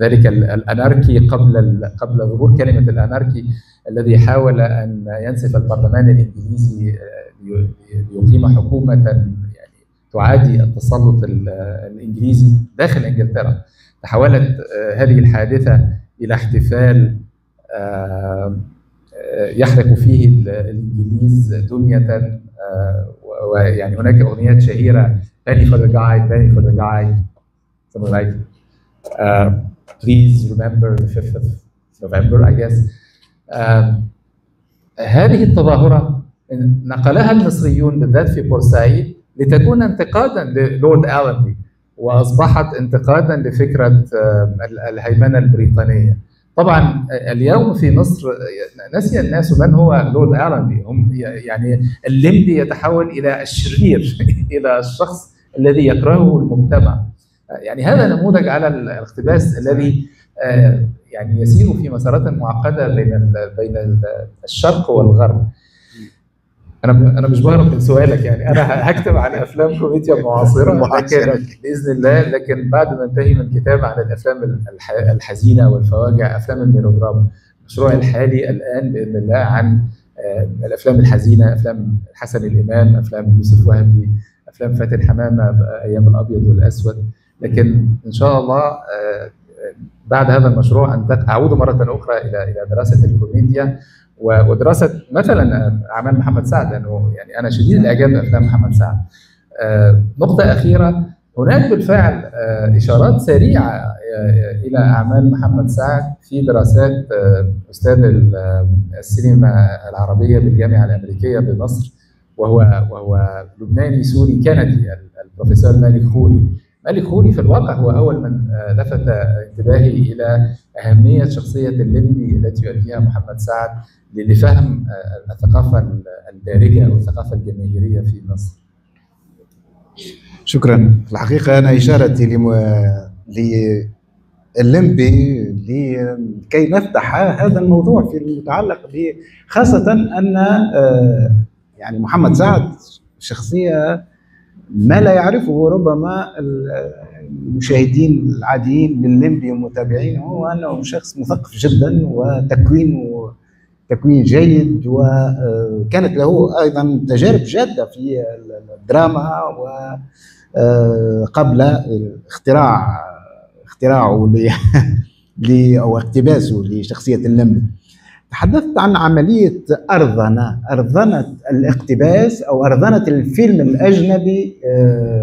ذلك الأناركي قبل ظهور كلمة الأناركي الذي حاول أن ينسف البرلمان الإنجليزي ليقيم حكومة يعني تعادي التسلط الإنجليزي داخل إنجلترا. تحولت هذه الحادثة إلى احتفال يحرق فيه الإنجليز دمية، ويعني هناك أغنيات شهيرة Penny for the guy, Penny for the guy, something like please remember the 5th of November I guess. هذه التظاهرة نقلها المصريون بالذات في بورسعيد لتكون انتقادا للورد ألنبي، وأصبحت انتقادا لفكرة الهيمنة البريطانية. طبعا اليوم في مصر نسي الناس من هو لورد ألنبي. هم يعني الليمبي يتحول إلى الشرير إلى الشخص الذي يكرهه المجتمع. يعني هذا نموذج على الاقتباس الذي يعني يسير في مسارات معقدة بين الشرق والغرب. أنا مش بهرب من سؤالك، يعني أنا هكتب عن أفلام كوميديا معاصرة لكن بإذن الله، لكن بعد ما انتهي من كتاب عن الأفلام الحزينة والفواجع، أفلام الميلودراما. مشروعي الحالي الآن بإذن الله عن الأفلام الحزينة، أفلام حسن الإمام، أفلام يوسف وهبي، أفلام فاتن حمامة أيام الأبيض والأسود. لكن إن شاء الله بعد هذا المشروع أعود مرة أخرى إلى دراسة الكوميديا ودراسة مثلا أعمال محمد سعد، لأنه يعني أنا شديد الإعجاب بأفلام محمد سعد. نقطة أخيرة، هناك بالفعل إشارات سريعة إلى أعمال محمد سعد في دراسات أستاذ السينما العربية بالجامعة الأمريكية بمصر وهو لبناني سوري كندي، البروفيسور مالك خوري. مالك خوري في الواقع هو أول من لفت انتباهي إلى أهمية شخصية الليمبي التي يؤديها محمد سعد لفهم الثقافة الدارجة أو الثقافة الجماهيرية في مصر. شكرا. في الحقيقة أنا إشارتي للليمبي لكي نفتح هذا الموضوع في المتعلق خاصة أن يعني محمد سعد شخصية ما لا يعرفه ربما المشاهدين العاديين للليمبي ومتابعينه، هو أنه شخص مثقف جدا تكوين جيد، وكانت له أيضا تجارب جادة في الدراما وقبل اختراعه أو اقتباسه لشخصية الليمبي. تحدثت عن عملية أرضنة الاقتباس أو أرضنة الفيلم الأجنبي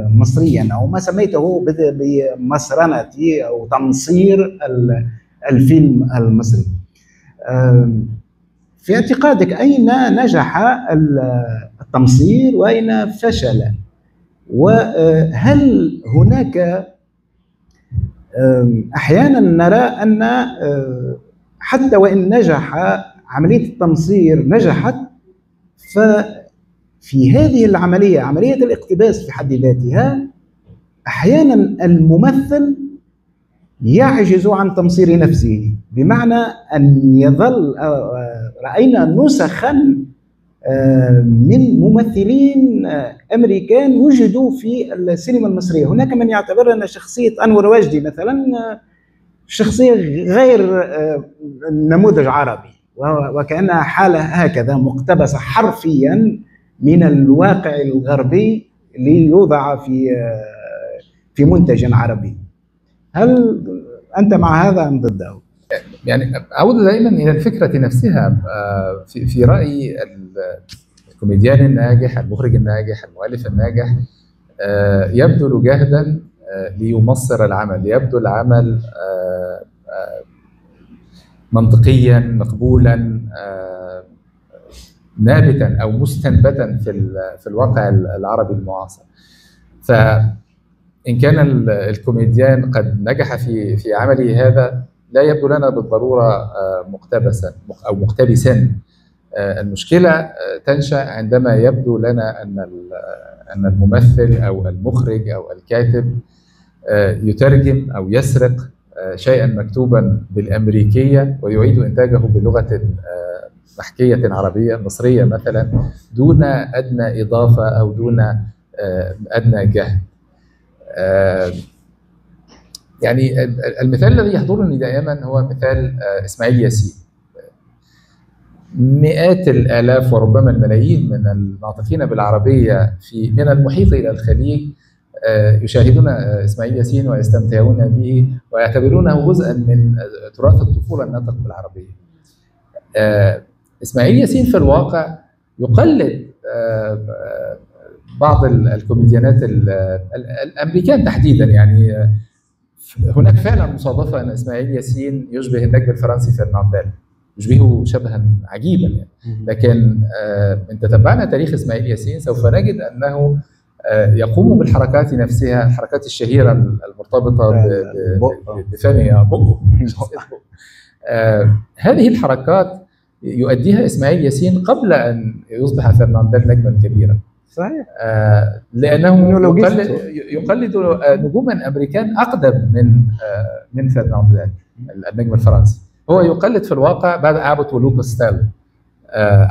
مصريا، أو ما سميته بمصرنة أو تمصير الفيلم المصري. في اعتقادك أين نجح التمصير وأين فشل؟ وهل هناك أحيانا نرى أن حتى وإن نجح عملية التمصير نجحت، ففي هذه العملية، عملية الاقتباس في حد ذاتها، أحيانا الممثل يعجز عن تمصير نفسه، بمعنى أن يظل رأينا نسخا من ممثلين أمريكان وجدوا في السينما المصرية. هناك من يعتبر أن شخصية أنور وجدي مثلا شخصية غير نموذج عربي، وكأنها حالة هكذا مقتبسة حرفيا من الواقع الغربي ليوضع في منتج عربي. هل أنت مع هذا أم ضده؟ يعني أعود دائما إلى الفكرة نفسها. في رأيي الكوميديان الناجح، المخرج الناجح، المؤلف الناجح يبذل جهدا ليمصر العمل، ليبدو العمل منطقيا مقبولا نابتا أو مستنبتا في الواقع العربي المعاصر. فإن كان الكوميديان قد نجح في عمله هذا، لا يبدو لنا بالضرورة مقتبسا أو مقتبسا. المشكلة تنشأ عندما يبدو لنا أن الممثل أو المخرج أو الكاتب يترجم أو يسرق شيئا مكتوبا بالأمريكية ويعيد إنتاجه بلغة محكية عربية مصرية مثلا، دون أدنى إضافة أو دون أدنى جهد. يعني المثال الذي يحضرني دائما هو مثال إسماعيل ياسين. مئات الآلاف وربما الملايين من الناطقين بالعربية من المحيط إلى الخليج يشاهدون إسماعيل ياسين ويستمتعون به ويعتبرونه جزءا من تراث الطفولة الناطق بالعربية. إسماعيل ياسين في الواقع يقلد بعض الكوميديانات الأمريكان تحديدا. يعني هناك فعلا مصادفة أن إسماعيل ياسين يشبه النجم الفرنسي فرنانديل، يشبهه شبها عجيبا يعني. لكن إن تتبعنا تاريخ إسماعيل ياسين سوف نجد أنه يقوم بالحركات نفسها، الحركات الشهيرة المرتبطة بفمه بقه. هذه الحركات يؤديها إسماعيل ياسين قبل أن يصبح فرنانديل نجما كبيرا. صحيح. لأنه يقلد نجوما أمريكان أقدم من فرنانديل النجم الفرنسي. هو يقلد في الواقع بعد أبوت ولوكاس ستالو.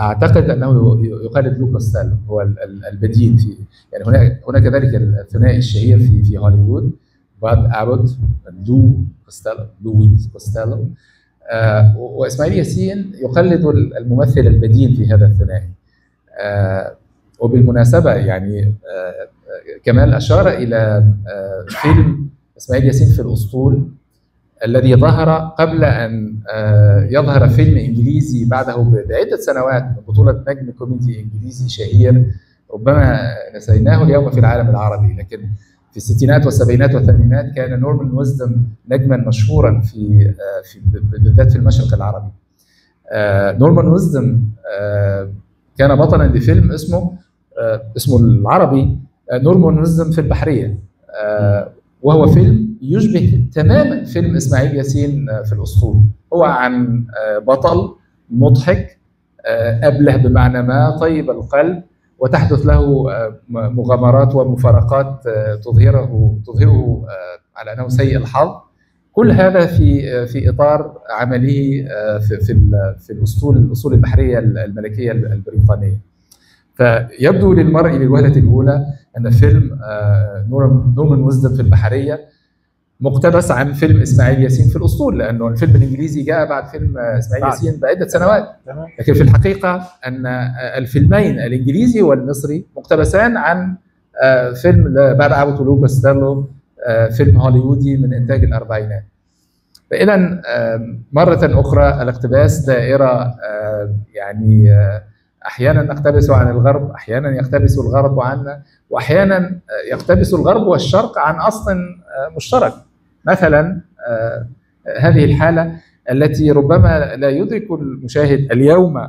أعتقد أنه يقلد لوكاس ستالو هو البديل في، يعني هناك ذلك الثنائي الشهير في هوليوود، بعد أبوت لويس كوستيلو، وإسماعيل ياسين يقلد الممثل البديل في هذا الثنائي. وبالمناسبة يعني كمال أشار إلى فيلم إسماعيل ياسين في الأسطول الذي ظهر قبل أن يظهر فيلم إنجليزي بعده بعدة سنوات بطولة نجم كوميدي إنجليزي شهير ربما نسيناه اليوم في العالم العربي، لكن في الستينات والسبعينات والثمانينات كان نورمان ويزدم نجما مشهورا بالذات في المشرق العربي. نورمان ويزدم كان بطلا لفيلم اسمه اسمه العربي نورمانزم في البحرية، وهو فيلم يشبه تماما فيلم إسماعيل ياسين في الأسطول. هو عن بطل مضحك أبله بمعنى ما، طيب القلب، وتحدث له مغامرات ومفارقات تظهره على أنه سيء الحظ. كل هذا في إطار عمله في الأسطول البحرية الملكية البريطانية. فيبدو للمرء للوهلة الأولى أن فيلم نورمان ويزدم في البحرية مقتبس عن فيلم إسماعيل ياسين في الأسطول، لأنه الفيلم الإنجليزي جاء بعد فيلم إسماعيل ياسين بعدة سنوات. لكن في الحقيقة أن الفيلمين الإنجليزي والمصري مقتبسان عن فيلم بعد عودة لوكا ستيرلو، فيلم هوليوودي من إنتاج الأربعينات. فإذا مرة أخرى الاقتباس دائرة، يعني أحيانا نقتبس عن الغرب، أحيانا يقتبس الغرب عنا، وأحيانا يقتبس الغرب والشرق عن أصل مشترك. مثلا هذه الحالة التي ربما لا يدرك المشاهد اليوم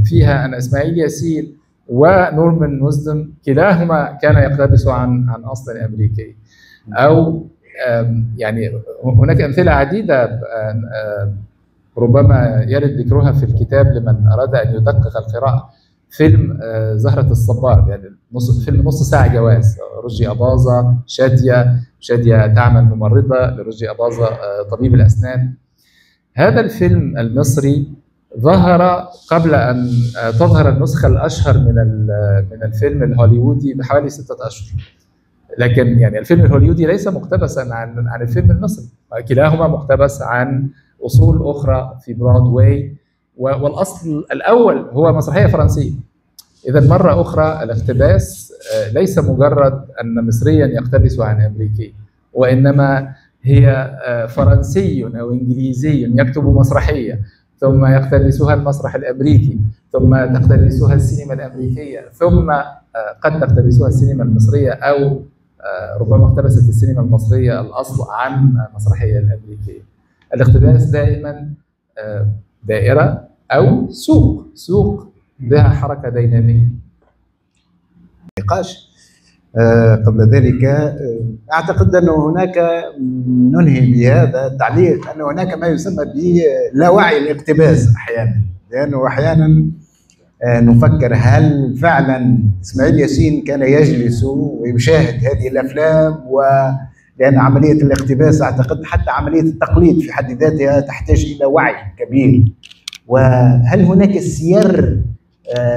فيها أن إسماعيل ياسين ونورمان ويزدم كلاهما كان يقتبس عن أصل أمريكي. أو يعني هناك أمثلة عديدة ربما يرد ذكرها في الكتاب لمن أراد أن يدقق القراءة. فيلم زهرة الصبار، يعني فيلم نص ساعة جواز، رشدي أباظة، شادية تعمل ممرضة لرشدي أباظة طبيب الأسنان. هذا الفيلم المصري ظهر قبل أن تظهر النسخة الأشهر من الفيلم الهوليوودي بحوالي 6 أشهر. لكن يعني الفيلم الهوليوودي ليس مقتبسا عن الفيلم المصري، كلاهما مقتبس عن أصول أخرى في برودواي، والأصل الأول هو مسرحية فرنسية. إذا مرة أخرى الاقتباس ليس مجرد أن مصريا يقتبس عن أمريكي، وإنما هي فرنسي أو إنجليزي يكتب مسرحية ثم يقتبسها المسرح الأمريكي، ثم تقتبسها السينما الأمريكية، ثم قد تقتبسها السينما المصرية، أو ربما اقتبست السينما المصرية الأصل عن المسرحية الأمريكية. الاقتباس دائما دائرة أو سوق بها حركة دينامية. نقاش قبل ذلك أعتقد أن هناك، ننهي بهذا التعليق، أن هناك ما يسمى بلاوعي الاقتباس أحيانا، لأنه أحيانا نفكر هل فعلا إسماعيل ياسين كان يجلس ويشاهد هذه الأفلام، لأن عملية الاقتباس أعتقد حتى عملية التقليد في حد ذاتها تحتاج إلى وعي كبير. وهل هناك سير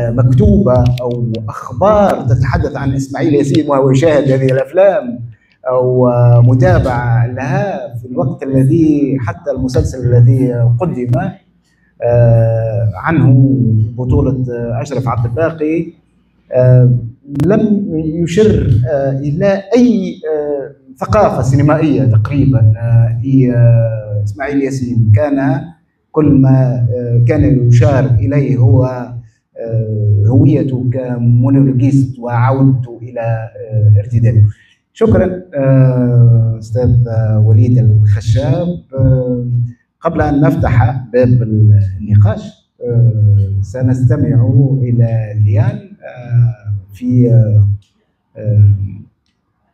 مكتوبة أو أخبار تتحدث عن إسماعيل ياسين وهو يشاهد هذه الأفلام، أو متابعة لها في الوقت الذي حتى المسلسل الذي قدم عنه بطولة أشرف عبد الباقي لم يشر إلى أي ثقافة سينمائية تقريبا لإسماعيل ياسين. كان كل ما كان يشار إليه هو هويته كمونولوجيست وعودته إلى ارتداده. شكرا أستاذ وليد الخشاب. قبل أن نفتح باب النقاش سنستمع إلى ليان في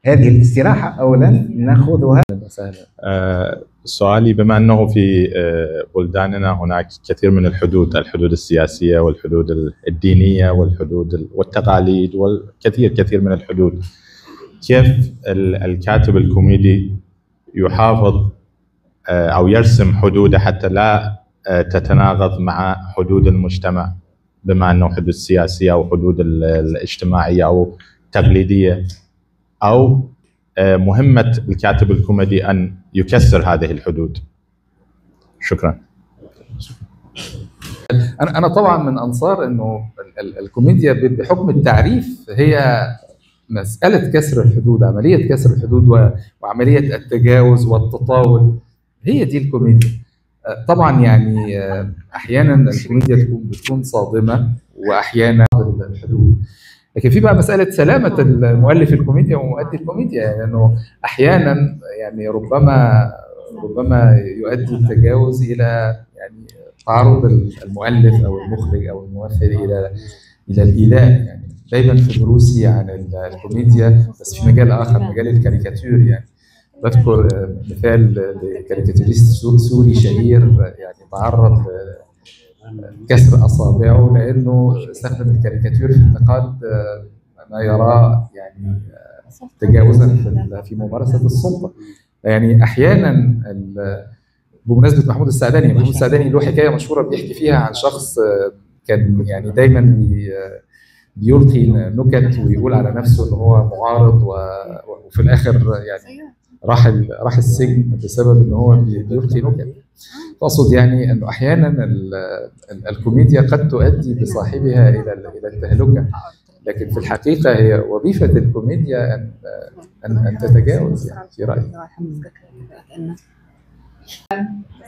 هذه الاستراحة. أولا نأخذها. سؤالي، بما أنه في بلداننا هناك كثير من الحدود السياسية والحدود الدينية والحدود والتقاليد والكثير من الحدود، كيف الكاتب الكوميدي يحافظ أو يرسم حدوده حتى لا تتناقض مع حدود المجتمع، بما أنه حدود سياسية أو حدود الاجتماعية أو تقليدية، أو مهمة الكاتب الكوميدي أن يكسر هذه الحدود؟ شكرا. أنا طبعا من أنصار أنه الكوميديا بحكم التعريف هي مسألة كسر الحدود، عملية كسر الحدود وعملية التجاوز والتطاول، هي دي الكوميديا. طبعا يعني أحيانا الكوميديا بتكون صادمة وأحيانا الحدود، لكن في بقى مسألة سلامة المؤلف الكوميديا ومؤدي الكوميديا، لأنه يعني أحيانا يعني ربما يؤدي التجاوز إلى يعني تعرض المؤلف أو المخرج أو الممثل إلى الإيذاء. يعني دايما في دروسي عن الكوميديا، بس في مجال اخر، مجال الكاريكاتير يعني. بذكر مثال لكاريكاتيريست سوري شهير يعني تعرض لكسر اصابعه لانه استخدم الكاريكاتير في انتقاد ما يراه يعني تجاوزا في ممارسه السلطه. يعني احيانا بمناسبه محمود السعداني له حكايه مشهوره بيحكي فيها عن شخص كان يعني دايما بيلقي نكت ويقول على نفسه ان هو معارض، وفي الاخر يعني راح السجن بسبب ان هو بيلقي نكت. اقصد يعني انه احيانا الكوميديا قد تؤدي بصاحبها الى التهلكه، لكن في الحقيقه هي وظيفه الكوميديا ان تتجاوز يعني في رايي.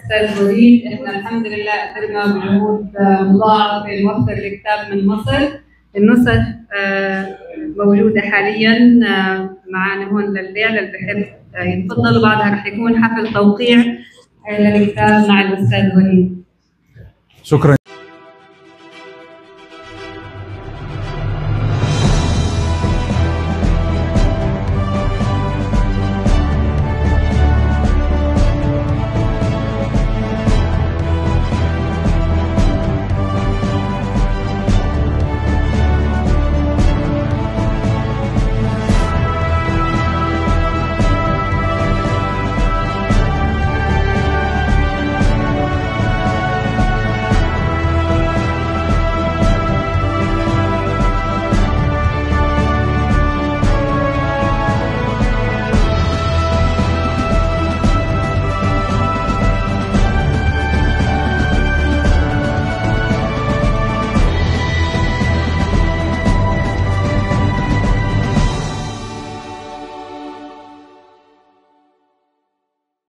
استاذ وليد، احنا الحمد لله قدرنا بجهود مضاعفه نوفر الكتاب من مصر. النسخ موجوده حاليا معنا هون للبيع للي بحب يتفضل، وبعدها رح يكون حفل توقيع للكتاب مع الاستاذ وليد. شكرا.